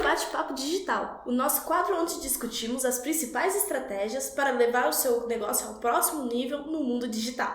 Bate-Papo Digital, o nosso quadro onde discutimos as principais estratégias para levar o seu negócio ao próximo nível no mundo digital.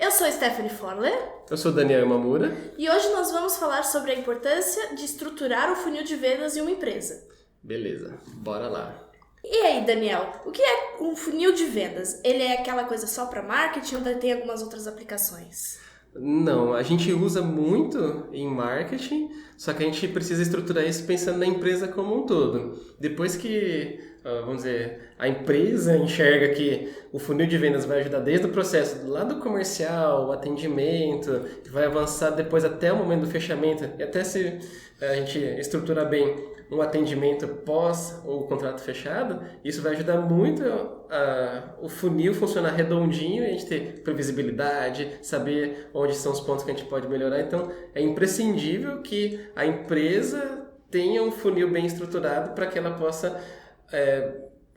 Eu sou Stephanie Forler. Eu sou Daniel Yamamura. E hoje nós vamos falar sobre a importância de estruturar o funil de vendas em uma empresa. Beleza, bora lá. E aí, Daniel, o que é um funil de vendas? Ele é aquela coisa só para marketing ou tem algumas outras aplicações? Não, a gente usa muito em marketing, só que a gente precisa estruturar isso pensando na empresa como um todo. Depois que, vamos dizer, a empresa enxerga que o funil de vendas vai ajudar desde o processo lá do comercial, o atendimento, que vai avançar depois até o momento do fechamento, e até se a gente estruturar bem um atendimento pós o contrato fechado, isso vai ajudar muito o funil funcionar redondinho e a gente ter previsibilidade, saber onde são os pontos que a gente pode melhorar. Então, é imprescindível que a empresa tenha um funil bem estruturado para que ela possa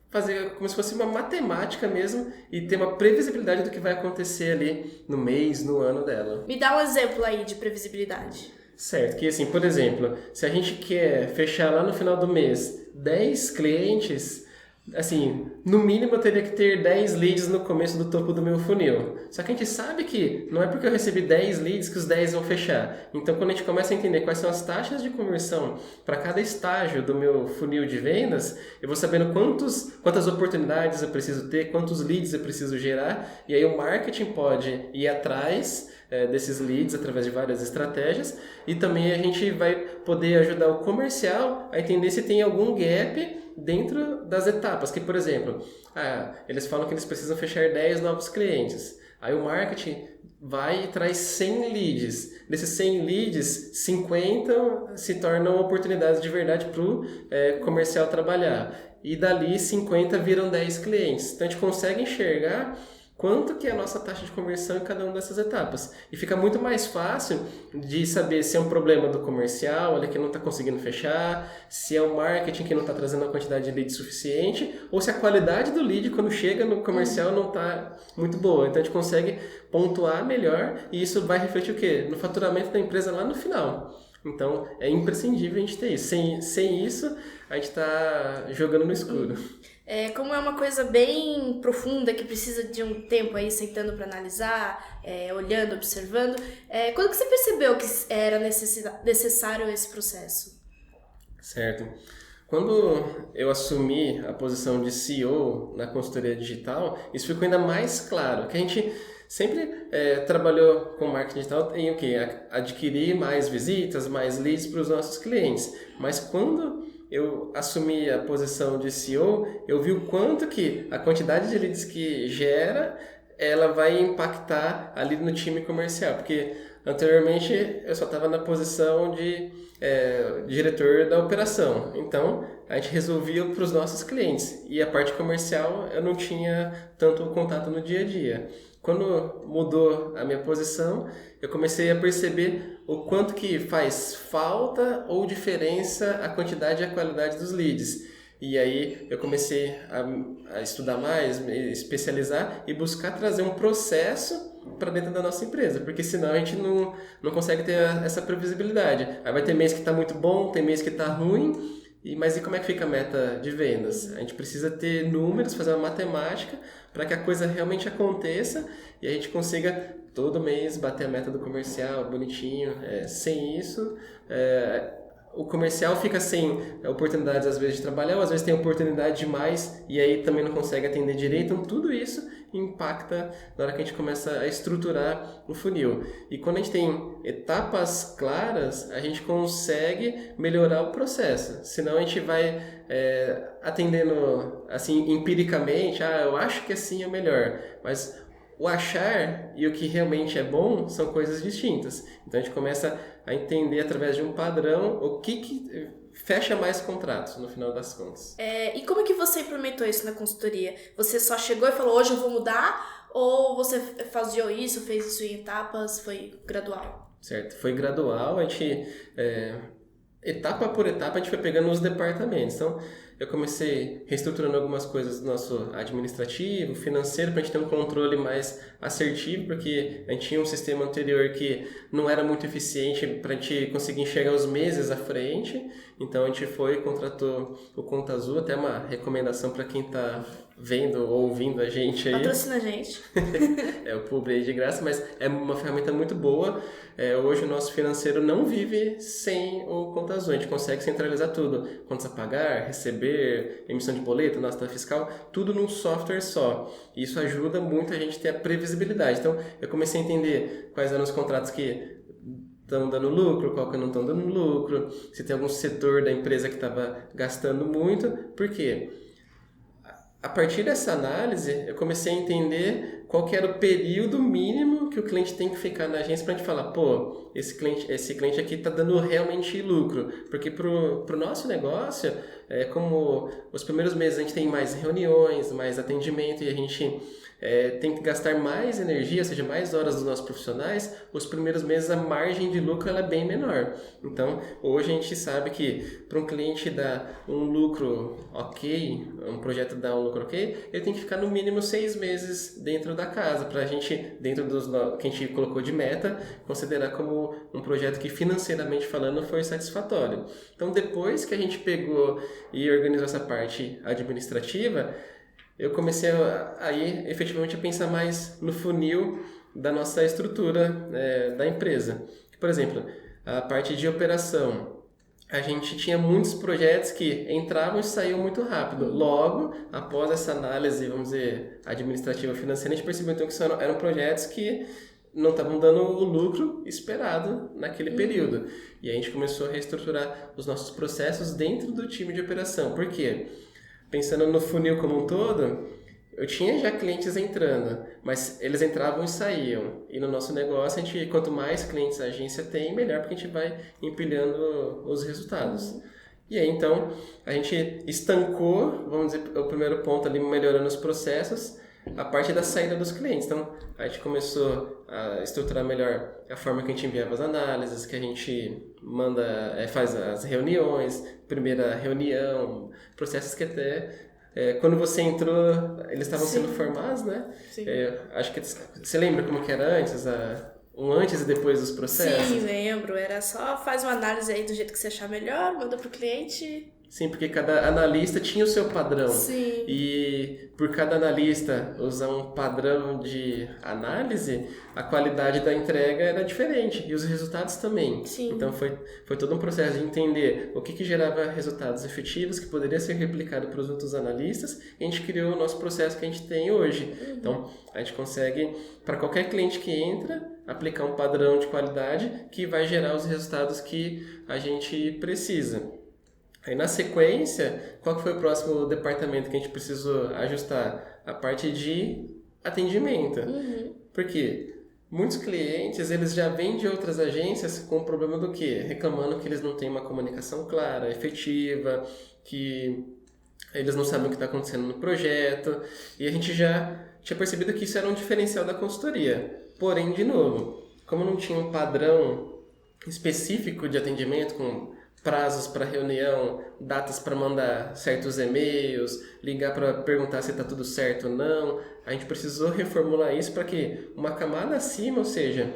fazer como se fosse uma matemática mesmo e ter uma previsibilidade do que vai acontecer ali no mês, no ano dela. Me dá um exemplo aí de previsibilidade. Certo, que assim, por exemplo, se a gente quer fechar lá no final do mês 10 clientes, assim, no mínimo eu teria que ter 10 leads no começo do topo do meu funil. Só que a gente sabe que não é porque eu recebi 10 leads que os 10 vão fechar. Então, quando a gente começa a entender quais são as taxas de conversão para cada estágio do meu funil de vendas, eu vou sabendo quantas oportunidades eu preciso ter, quantos leads eu preciso gerar, e aí o marketing pode ir atrás desses leads através de várias estratégias, e também a gente vai poder ajudar o comercial a entender se tem algum gap dentro das etapas, que por exemplo, eles falam que eles precisam fechar 10 novos clientes, aí o marketing vai e traz 100 leads, desses 100 leads, 50 se tornam oportunidades de verdade para o comercial trabalhar, e dali 50 viram 10 clientes, então a gente consegue enxergar quanto que é a nossa taxa de conversão em cada uma dessas etapas. E fica muito mais fácil de saber se é um problema do comercial, olha que não está conseguindo fechar, se é o marketing que não está trazendo a quantidade de lead suficiente, ou se a qualidade do lead quando chega no comercial não está muito boa. Então a gente consegue pontuar melhor e isso vai refletir o quê? No faturamento da empresa lá no final. Então é imprescindível a gente ter isso. Sem isso, a gente está jogando no escuro. Como é uma coisa bem profunda que precisa de um tempo aí sentando para analisar, olhando, observando, quando que você percebeu que era necessário esse processo? Certo. Quando eu assumi a posição de CEO na consultoria digital, isso ficou ainda mais claro, que a gente sempre trabalhou com marketing digital em o quê? Adquirir mais visitas, mais leads para os nossos clientes. Mas quando eu assumi a posição de CEO, eu vi o quanto que a quantidade de leads que gera, ela vai impactar ali no time comercial, porque anteriormente eu só estava na posição de diretor da operação, então a gente resolvia para os nossos clientes e a parte comercial eu não tinha tanto contato no dia a dia. Quando mudou a minha posição, eu comecei a perceber o quanto que faz falta ou diferença a quantidade e a qualidade dos leads. E aí eu comecei a estudar mais, me especializar e buscar trazer um processo para dentro da nossa empresa, porque senão a gente não consegue ter essa previsibilidade. Aí vai ter mês que está muito bom, tem mês que está ruim, mas e como é que fica a meta de vendas? A gente precisa ter números, fazer uma matemática para que a coisa realmente aconteça e a gente consiga todo mês bater a meta do comercial bonitinho. Sem isso, o comercial fica sem oportunidades às vezes de trabalhar, ou às vezes tem oportunidade demais e aí também não consegue atender direito. Então tudo isso impacta na hora que a gente começa a estruturar o funil. E quando a gente tem etapas claras, a gente consegue melhorar o processo. Senão a gente vai atendendo assim empiricamente, eu acho que assim é melhor, mas o achar e o que realmente é bom são coisas distintas. Então a gente começa a entender através de um padrão o que fecha mais contratos no final das contas. E como é que você implementou isso na consultoria? Você só chegou e falou, hoje eu vou mudar? Ou você fez isso em etapas, foi gradual? Certo, foi gradual. A gente etapa por etapa, a gente foi pegando os departamentos. Então, eu comecei reestruturando algumas coisas do nosso administrativo, financeiro, para a gente ter um controle mais assertivo, porque a gente tinha um sistema anterior que não era muito eficiente para a gente conseguir enxergar os meses à frente. Então, a gente foi e contratou o Conta Azul, até uma recomendação para quem está vendo ou ouvindo a gente aí. Patrocina a gente. É o publi aí de graça, mas é uma ferramenta muito boa. Hoje o nosso financeiro não vive sem o Conta Azul. A gente consegue centralizar tudo. Contas a pagar, receber, emissão de boleto, nota fiscal, tudo num software só. E isso ajuda muito a gente a ter a previsibilidade. Então, eu comecei a entender quais eram os contratos que estão dando lucro, qual que não estão dando lucro, se tem algum setor da empresa que estava gastando muito. Por quê? A partir dessa análise, eu comecei a entender qual que era o período mínimo que o cliente tem que ficar na agência para a gente falar, pô, esse cliente aqui está dando realmente lucro. Porque pro nosso negócio, como os primeiros meses a gente tem mais reuniões, mais atendimento e a gente tem que gastar mais energia, ou seja, mais horas dos nossos profissionais, os primeiros meses a margem de lucro ela é bem menor. Então, hoje a gente sabe que para um cliente dar um lucro ok, um projeto dar um lucro ok, ele tem que ficar no mínimo 6 meses dentro da casa, para a gente, dentro dos que a gente colocou de meta, considerar como um projeto que financeiramente falando foi satisfatório. Então, depois que a gente pegou e organizou essa parte administrativa, eu comecei aí efetivamente a pensar mais no funil da nossa estrutura da empresa. Por exemplo, a parte de operação. A gente tinha muitos projetos que entravam e saíam muito rápido. Logo, após essa análise, vamos dizer, administrativa financeira, a gente percebeu então que eram projetos que não estavam dando o lucro esperado naquele período. E a gente começou a reestruturar os nossos processos dentro do time de operação. Por quê? Pensando no funil como um todo, eu tinha já clientes entrando, mas eles entravam e saíam. E no nosso negócio, quanto mais clientes a agência tem, melhor, porque a gente vai empilhando os resultados. E aí, então, a gente estancou, vamos dizer, o primeiro ponto ali, melhorando os processos, a parte da saída dos clientes. Então, a gente começou a estruturar melhor a forma que a gente enviava as análises, que a gente faz as reuniões, primeira reunião, processos que até quando você entrou, eles estavam sendo formados, né? Sim. Acho que você lembra como que era antes, um antes e depois dos processos? Sim, lembro. Era só faz uma análise aí do jeito que você achar melhor, manda pro cliente. Sim, porque cada analista tinha o seu padrão. Sim. E por cada analista usar um padrão de análise, a qualidade da entrega era diferente. E os resultados também. Sim. Então foi todo um processo de entender o que gerava resultados efetivos, que poderia ser replicado para os outros analistas. E a gente criou o nosso processo que a gente tem hoje. Então a gente consegue, para qualquer cliente que entra, aplicar um padrão de qualidade que vai gerar os resultados que a gente precisa. Aí na sequência, qual que foi o próximo departamento que a gente precisou ajustar? A parte de atendimento. Porque muitos clientes, eles já vêm de outras agências com o problema do quê? Reclamando que eles não têm uma comunicação clara, efetiva, que eles não sabem o que está acontecendo no projeto. E a gente já tinha percebido que isso era um diferencial da consultoria. Porém, de novo, como não tinha um padrão específico de atendimento com prazos para reunião, datas para mandar certos e-mails, ligar para perguntar se está tudo certo ou não. A gente precisou reformular isso para que uma camada acima, ou seja,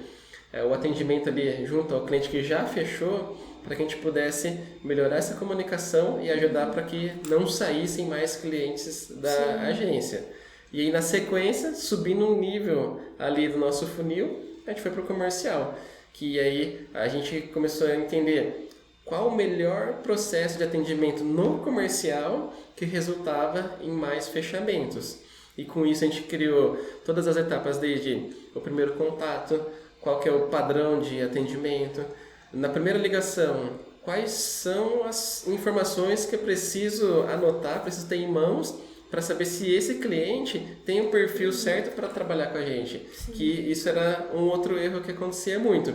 o atendimento ali junto ao cliente que já fechou, para que a gente pudesse melhorar essa comunicação e ajudar para que não saíssem mais clientes da agência. E aí na sequência, subindo um nível ali do nosso funil, a gente foi para o comercial, que aí a gente começou a entender qual o melhor processo de atendimento no comercial que resultava em mais fechamentos. E com isso a gente criou todas as etapas, desde o primeiro contato, qual que é o padrão de atendimento. Na primeira ligação, quais são as informações que eu preciso anotar, preciso ter em mãos, para saber se esse cliente tem o perfil certo para trabalhar com a gente. Sim. Que isso era um outro erro que acontecia muito.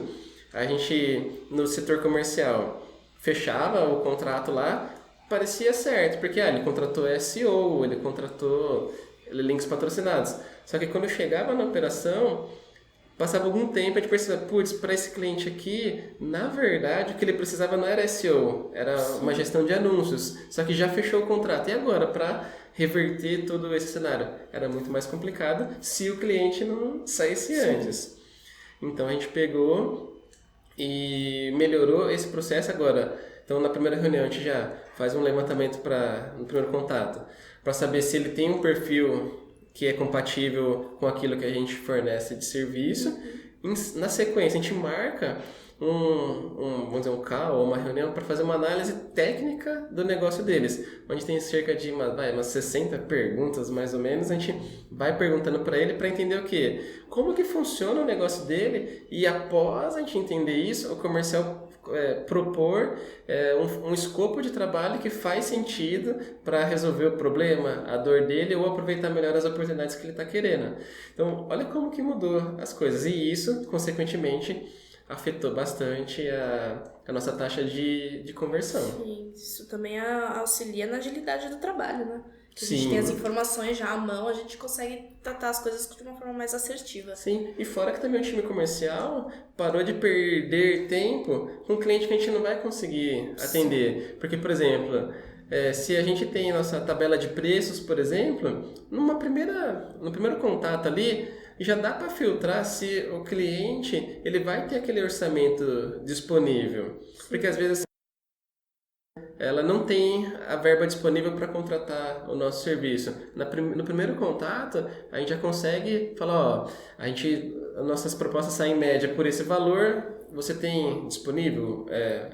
A gente, no setor comercial, fechava o contrato lá, parecia certo, porque ele contratou SEO, ele contratou links patrocinados. Só que quando eu chegava na operação, passava algum tempo, a gente percebia, putz, para esse cliente aqui, na verdade, o que ele precisava não era SEO, era uma gestão de anúncios. Só que já fechou o contrato. E agora, para reverter todo esse cenário? Era muito mais complicado se o cliente não saísse antes. Então, a gente pegou e melhorou esse processo agora. Então, na primeira reunião, a gente já faz um levantamento no primeiro contato, para saber se ele tem um perfil que é compatível com aquilo que a gente fornece de serviço. Na sequência, a gente marca vamos dizer, um call ou uma reunião para fazer uma análise técnica do negócio deles, onde tem cerca de umas 60 perguntas, mais ou menos. A gente vai perguntando para ele para entender o quê? Como que funciona o negócio dele, e após a gente entender isso, o comercial propor um escopo de trabalho que faz sentido para resolver o problema, a dor dele, ou aproveitar melhor as oportunidades que ele está querendo. Então, olha como que mudou as coisas. E isso, consequentemente, afetou bastante a nossa taxa de conversão. Sim, isso também auxilia na agilidade do trabalho, né? Que a gente Sim. tem as informações já à mão, a gente consegue tratar as coisas de uma forma mais assertiva. Sim, e fora que também o time comercial parou de perder tempo com cliente que a gente não vai conseguir atender. Porque, por exemplo, se a gente tem nossa tabela de preços, por exemplo, no primeiro contato ali, já dá para filtrar se o cliente ele vai ter aquele orçamento disponível. Porque às vezes ela não tem a verba disponível para contratar o nosso serviço. No primeiro contato, a gente já consegue falar, nossas propostas saem em média por esse valor, você tem disponível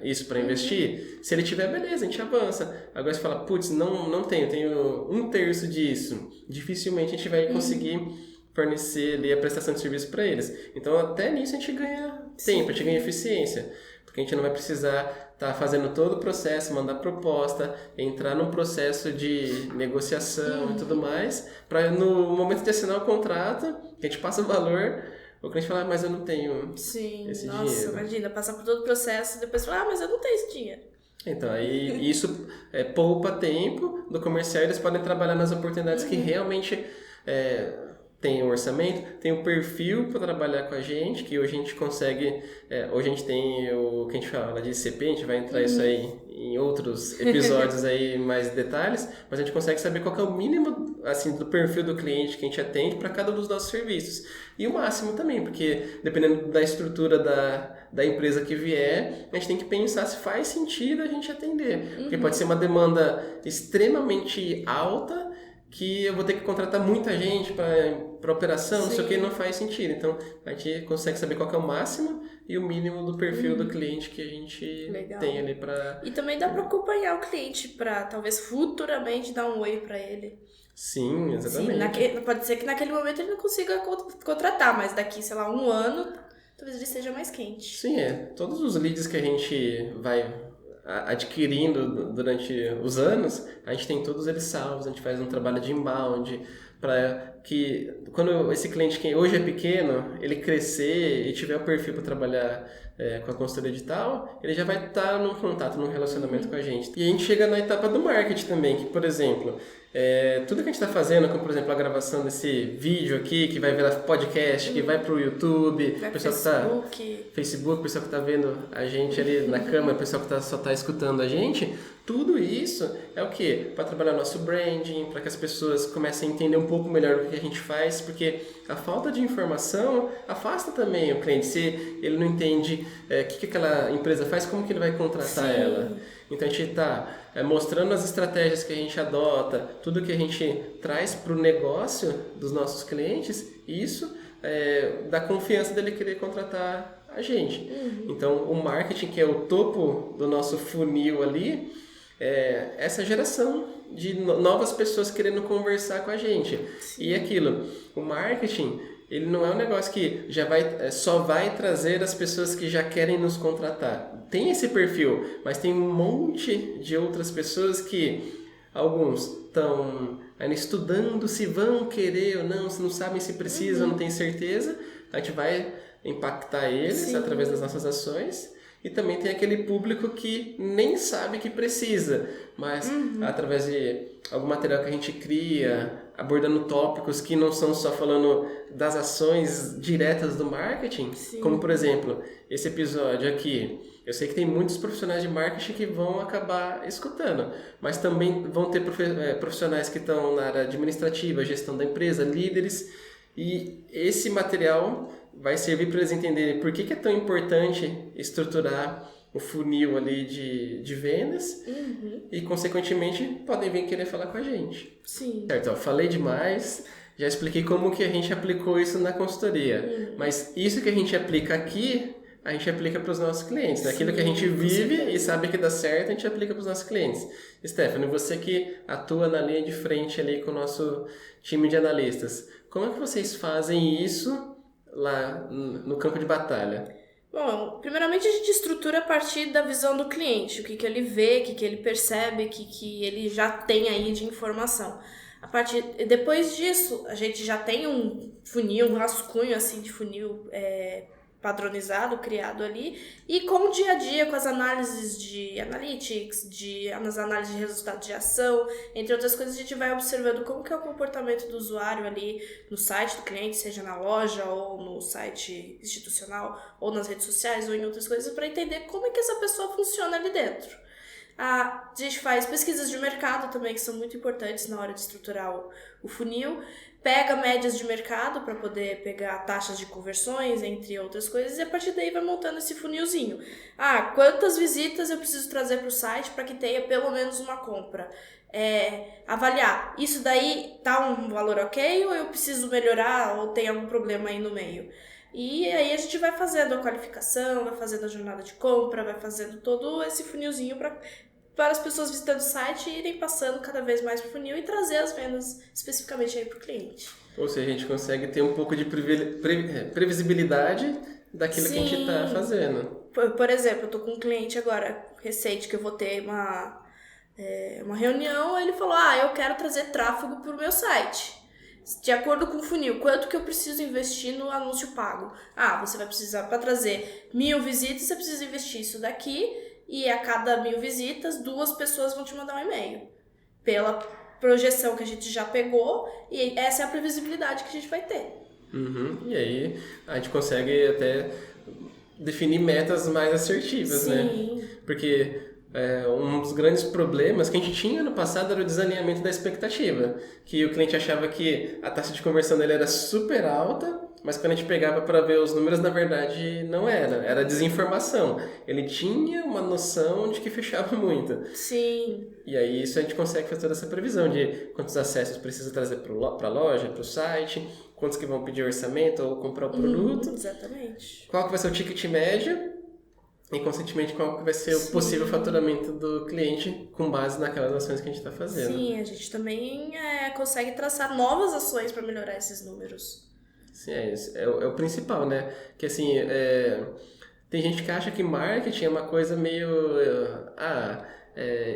isso para investir? Se ele tiver, beleza, a gente avança. Agora você fala, putz, não tenho 1/3 disso. Dificilmente a gente vai conseguir fornecer ali a prestação de serviço para eles. Então, até nisso a gente ganha tempo, a gente ganha eficiência. Porque a gente não vai precisar estar fazendo todo o processo, mandar proposta, entrar num processo de negociação e tudo mais, para no momento de assinar o contrato, que a gente passa o valor, o cliente fala, mas eu não tenho esse dinheiro. Imagina, passar por todo o processo e depois falar, mas eu não tenho esse dinheiro. Então, aí isso poupa tempo do comercial, eles podem trabalhar nas oportunidades que realmente tem o orçamento, tem o perfil para trabalhar com a gente, que hoje a gente consegue, hoje a gente tem o que a gente fala de ICP, a gente vai entrar isso aí em outros episódios aí, mais detalhes, mas a gente consegue saber qual que é o mínimo assim, do perfil do cliente que a gente atende para cada um dos nossos serviços. E o máximo também, porque dependendo da estrutura da empresa que vier, a gente tem que pensar se faz sentido a gente atender. Porque pode ser uma demanda extremamente alta, que eu vou ter que contratar muita gente para operação, não sei o que, não faz sentido. Então, a gente consegue saber qual que é o máximo e o mínimo do perfil do cliente que a gente tem ali para... E também dá para acompanhar o cliente para, talvez, futuramente dar um oi para ele. Sim, exatamente. Sim, pode ser que naquele momento ele não consiga contratar, mas daqui, sei lá, 1 ano, talvez ele esteja mais quente. Sim, todos os leads que a gente vai adquirindo durante os anos, a gente tem todos eles salvos, a gente faz um trabalho de inbound para que quando esse cliente que hoje é pequeno, ele crescer e tiver o perfil para trabalhar com a consultoria digital, ele já vai estar num contato, num relacionamento com a gente. E a gente chega na etapa do marketing também, que, por exemplo, tudo que a gente está fazendo, como por exemplo a gravação desse vídeo aqui, que vai virar podcast, que vai para o YouTube, vai o pessoal Facebook, o pessoal que está vendo a gente ali na câmera, o pessoal que só está escutando a gente, tudo isso é o quê? Para trabalhar nosso branding, para que as pessoas comecem a entender um pouco melhor o que a gente faz, porque a falta de informação afasta também o cliente. Se ele não entende o que aquela empresa faz, como que ele vai contratar ela? Então a gente está mostrando as estratégias que a gente adota, tudo que a gente traz para o negócio dos nossos clientes, e isso dá confiança dele querer contratar a gente. Então o marketing, que é o topo do nosso funil ali, essa geração de novas pessoas querendo conversar com a gente. Sim. E aquilo, o marketing, ele não é um negócio que só vai trazer as pessoas que já querem nos contratar. Tem esse perfil, mas tem um monte de outras pessoas que alguns estão ainda estudando se vão querer ou não, se não sabem se precisam, não tem certeza. A gente vai impactar eles através das nossas ações. E também tem aquele público que nem sabe que precisa, mas através de algum material que a gente cria, abordando tópicos que não são só falando das ações diretas do marketing, como por exemplo, esse episódio aqui. Eu sei que tem muitos profissionais de marketing que vão acabar escutando, mas também vão ter profissionais que estão na área administrativa, gestão da empresa, líderes, e esse material vai servir para eles entenderem por que é tão importante estruturar o funil ali de vendas e, consequentemente, podem vir querer falar com a gente. Sim. Certo, falei demais, já expliquei como que a gente aplicou isso na consultoria, mas isso que a gente aplica aqui, a gente aplica para os nossos clientes. Né? Aquilo que a gente vive e sabe que dá certo, a gente aplica para os nossos clientes. Stephanie, você que atua na linha de frente ali com o nosso time de analistas, como é que vocês fazem isso lá no campo de batalha? Bom, primeiramente a gente estrutura a partir da visão do cliente, o que ele vê, o que ele percebe, o que ele já tem aí de informação. Depois disso, a gente já tem um funil, um rascunho assim de funil padronizado, criado ali, e com o dia a dia, com as análises de analytics, as análises de resultado de ação, entre outras coisas, a gente vai observando como que é o comportamento do usuário ali no site do cliente, seja na loja ou no site institucional, ou nas redes sociais, ou em outras coisas, para entender como é que essa pessoa funciona ali dentro. A gente faz pesquisas de mercado também, que são muito importantes na hora de estruturar o funil, pega médias de mercado para poder pegar taxas de conversões, entre outras coisas, e a partir daí vai montando esse funilzinho. Quantas visitas eu preciso trazer para o site para que tenha pelo menos uma compra? Avaliar, isso daí tá um valor ok ou eu preciso melhorar ou tem algum problema aí no meio? E aí a gente vai fazendo a qualificação, vai fazendo a jornada de compra, vai fazendo todo esse funilzinho para as pessoas visitando o site irem passando cada vez mais pro funil e trazer as vendas especificamente aí pro cliente. Ou seja, a gente consegue ter um pouco de previsibilidade daquilo que a gente está fazendo. Por exemplo, eu tô com um cliente agora recente que eu vou ter uma reunião, ele falou, eu quero trazer tráfego pro meu site. De acordo com o funil, quanto que eu preciso investir no anúncio pago? Você vai precisar, para trazer 1.000 visitas, você precisa investir isso daqui, e a cada 1.000 visitas, 2 pessoas vão te mandar um e-mail. Pela projeção que a gente já pegou, e essa é a previsibilidade que a gente vai ter. E aí a gente consegue até definir metas mais assertivas, né? Porque um dos grandes problemas que a gente tinha no passado era o desalinhamento da expectativa, que o cliente achava que a taxa de conversão dele era super alta, mas quando a gente pegava para ver os números, na verdade não era desinformação. Ele tinha uma noção de que fechava muito. Sim. E aí isso a gente consegue fazer toda essa previsão de quantos acessos precisa trazer para a loja, para o site, quantos que vão pedir orçamento ou comprar o produto. Exatamente. Qual que vai ser o ticket médio e, consequentemente, qual que vai ser o possível faturamento do cliente com base naquelas ações que a gente está fazendo. Sim, a gente também consegue traçar novas ações para melhorar esses números. Sim, é o principal, né? Que assim, tem gente que acha que marketing é uma coisa meio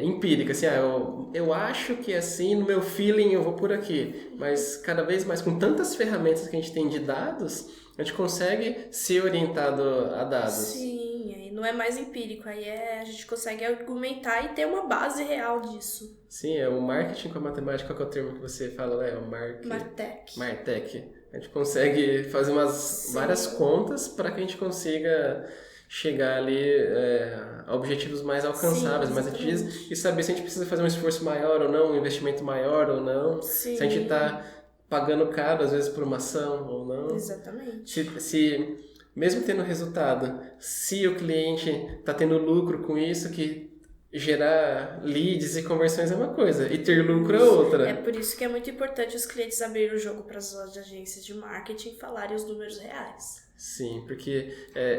empírica, assim, eu acho que assim, no meu feeling eu vou por aqui, mas cada vez mais, com tantas ferramentas que a gente tem de dados, a gente consegue ser orientado a dados. Sim, aí não é mais empírico, aí a gente consegue argumentar e ter uma base real disso. Sim, o marketing com a matemática, qual que é o termo que você fala, né? Martech. Martech. A gente consegue fazer várias contas para que a gente consiga chegar ali a objetivos mais alcançáveis, mais atingidos, e saber se a gente precisa fazer um esforço maior ou não, um investimento maior ou não, se a gente está pagando caro às vezes por uma ação ou não. Exatamente. Se mesmo tendo resultado, se o cliente está tendo lucro com isso, que gerar leads e conversões é uma coisa, e ter lucro é outra. É por isso que é muito importante os clientes abrirem o jogo para as agências de marketing e falarem os números reais. Sim, porque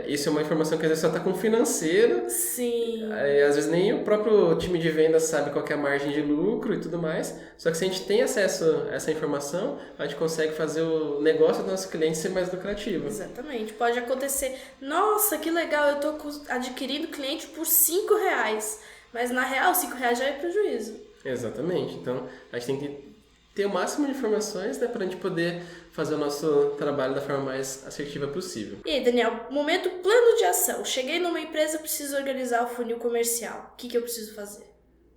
isso é uma informação que às vezes só está com o financeiro. Sim. Às vezes nem o próprio time de vendas sabe qual que é a margem de lucro e tudo mais. Só que se a gente tem acesso a essa informação, a gente consegue fazer o negócio do nosso cliente ser mais lucrativo. Exatamente. Pode acontecer, nossa, que legal, eu estou adquirindo cliente por R$5. Mas na real, R$5 já é prejuízo. Exatamente. Então, a gente tem que ter o máximo de informações, né, para a gente poder fazer o nosso trabalho da forma mais assertiva possível. E aí, Daniel, momento plano de ação. Cheguei numa empresa, preciso organizar o funil comercial. O que eu preciso fazer?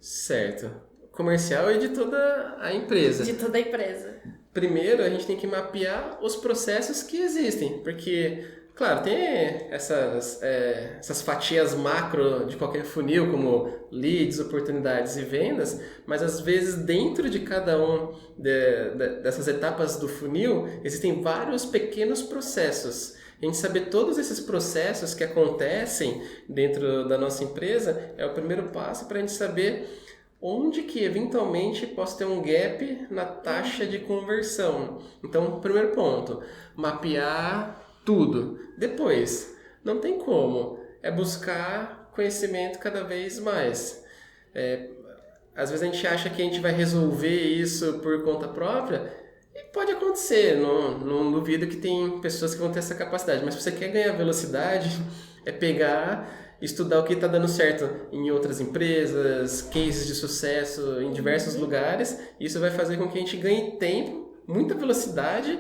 Certo. Comercial é de toda a empresa. De toda a empresa. Primeiro, a gente tem que mapear os processos que existem, porque, claro, tem essas fatias macro de qualquer funil, como leads, oportunidades e vendas, mas às vezes dentro de cada dessas etapas do funil, existem vários pequenos processos. A gente saber todos esses processos que acontecem dentro da nossa empresa é o primeiro passo para a gente saber onde que eventualmente possa ter um gap na taxa de conversão. Então, primeiro ponto, mapear tudo. Depois, não tem como, é buscar conhecimento cada vez mais. Às vezes a gente acha que a gente vai resolver isso por conta própria, e pode acontecer, não duvido que tem pessoas que vão ter essa capacidade, mas se você quer ganhar velocidade, é pegar, estudar o que está dando certo em outras empresas, cases de sucesso em diversos lugares. Isso vai fazer com que a gente ganhe tempo, muita velocidade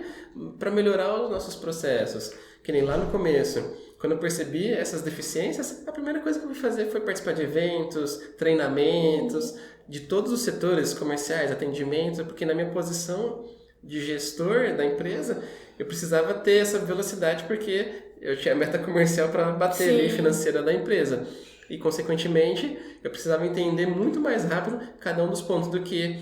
para melhorar os nossos processos. Que nem lá no começo, quando eu percebi essas deficiências, a primeira coisa que eu fui fazer foi participar de eventos, treinamentos, de todos os setores comerciais, atendimentos, porque na minha posição de gestor da empresa, eu precisava ter essa velocidade porque eu tinha a meta comercial para bater ali financeira da empresa. E, consequentemente, eu precisava entender muito mais rápido cada um dos pontos do que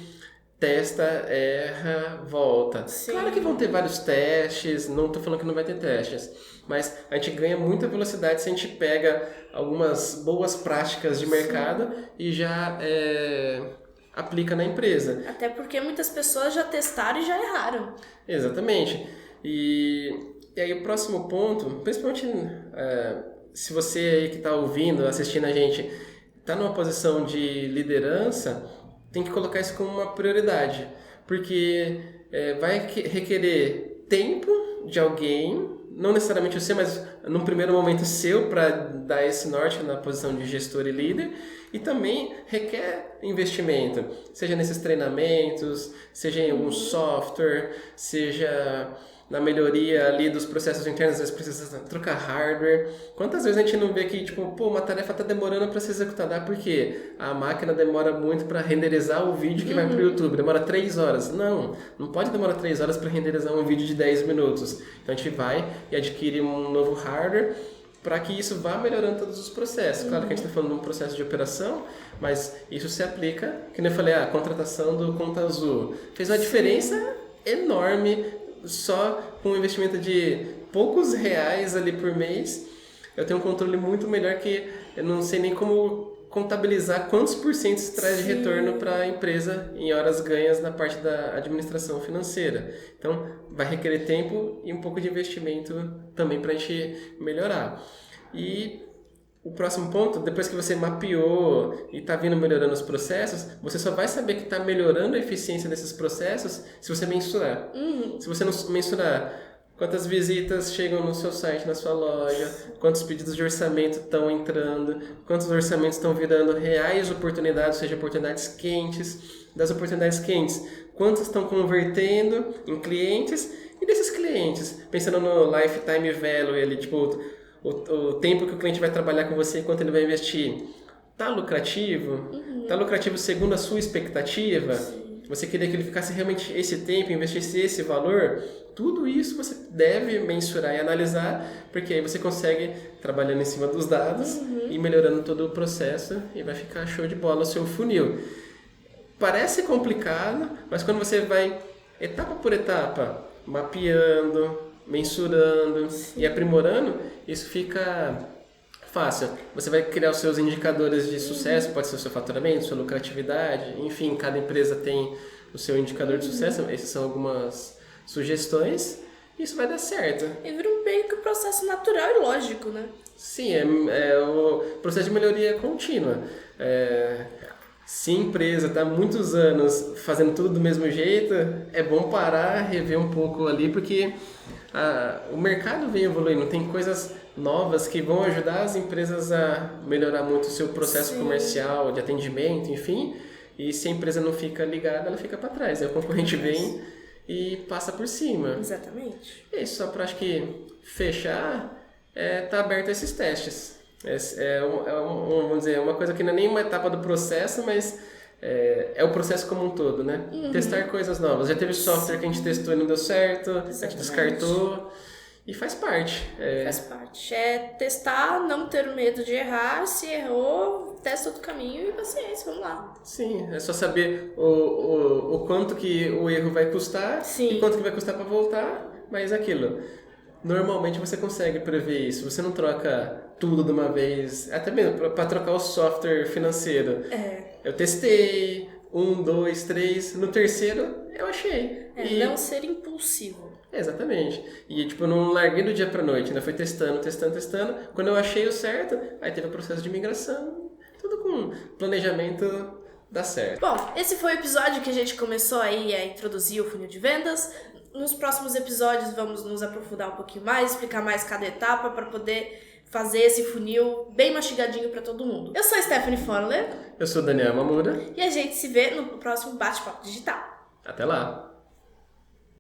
testa, erra, volta. Sim. Claro que vão ter vários testes, não estou falando que não vai ter testes, mas a gente ganha muita velocidade se a gente pega algumas boas práticas de mercado e já aplica na empresa. Até porque muitas pessoas já testaram e já erraram. Exatamente. E aí o próximo ponto, principalmente se você aí que está ouvindo, assistindo a gente, está numa posição de liderança, tem que colocar isso como uma prioridade, porque vai requerer tempo de alguém, não necessariamente você, mas num primeiro momento seu, para dar esse norte na posição de gestor e líder, e também requer investimento, seja nesses treinamentos, seja em algum software, seja na melhoria ali dos processos internos, às vezes precisa trocar hardware. Quantas vezes a gente não vê que, uma tarefa está demorando para ser executada? Por quê? A máquina demora muito para renderizar o vídeo que vai para o YouTube, demora 3 horas. Não pode demorar 3 horas para renderizar um vídeo de 10 minutos. Então a gente vai e adquire um novo hardware para que isso vá melhorando todos os processos. Claro que a gente está falando de um processo de operação, mas isso se aplica, que nem eu falei, a contratação do Conta Azul fez uma diferença enorme. Só com um investimento de poucos reais ali por mês, eu tenho um controle muito melhor que eu não sei nem como contabilizar quantos por cento isso traz de retorno para a empresa em horas ganhas na parte da administração financeira. Então, vai requerer tempo e um pouco de investimento também para a gente melhorar. E o próximo ponto, depois que você mapeou e está vindo melhorando os processos, você só vai saber que está melhorando a eficiência desses processos se você mensurar. Se você não mensurar quantas visitas chegam no seu site, na sua loja, quantos pedidos de orçamento estão entrando, quantos orçamentos estão virando reais oportunidades, ou seja, oportunidades quentes, das oportunidades quentes, quantos estão convertendo em clientes, e desses clientes, pensando no lifetime value, ele, o tempo que o cliente vai trabalhar com você e quanto ele vai investir, tá lucrativo? Tá lucrativo segundo a sua expectativa? Sim. Você queria que ele ficasse realmente esse tempo, investisse esse valor? Tudo isso você deve mensurar e analisar, porque aí você consegue, trabalhando em cima dos dados e melhorando todo o processo, e vai ficar show de bola o seu funil. Parece complicado, mas quando você vai etapa por etapa, mapeando, mensurando e aprimorando, isso fica fácil. Você vai criar os seus indicadores de sucesso, pode ser o seu faturamento, sua lucratividade, enfim, cada empresa tem o seu indicador de sucesso, essas são algumas sugestões, e isso vai dar certo. E vira meio que um processo natural e lógico, né? Sim, é o processo de melhoria contínua. Se a empresa está há muitos anos fazendo tudo do mesmo jeito, é bom parar, rever um pouco ali, porque o mercado vem evoluindo, tem coisas novas que vão ajudar as empresas a melhorar muito o seu processo comercial, de atendimento, enfim, E se a empresa não fica ligada, ela fica para trás. Aí o concorrente vem e passa por cima. Exatamente. É isso, só para acho que fechar, tá aberto a esses testes. Vamos dizer, uma coisa que não é nem uma etapa do processo, mas é o processo como um todo, né? Testar coisas novas. Já teve software que a gente testou e não deu certo, a gente descartou. E faz parte. Faz parte. É testar, não ter medo de errar. Se errou, testa outro caminho e paciência, vamos lá. Sim, é só saber o quanto que o erro vai custar e quanto que vai custar para voltar, mas aquilo. Normalmente você consegue prever isso. Você não troca tudo de uma vez, até mesmo para trocar o software financeiro. Eu testei, 1, 2, 3, no terceiro eu achei. Não ser impulsivo. Exatamente. E tipo, eu não larguei do dia pra noite, ainda fui testando. Quando eu achei o certo, aí teve o processo de migração. Tudo com planejamento dá certo. Bom, esse foi o episódio que a gente começou aí a introduzir o funil de vendas. Nos próximos episódios vamos nos aprofundar um pouquinho mais, explicar mais cada etapa para poder fazer esse funil bem mastigadinho para todo mundo. Eu sou a Stephanie Forler. Eu sou Daniel Mamura. E a gente se vê no próximo Bate-Papo Digital. Até lá!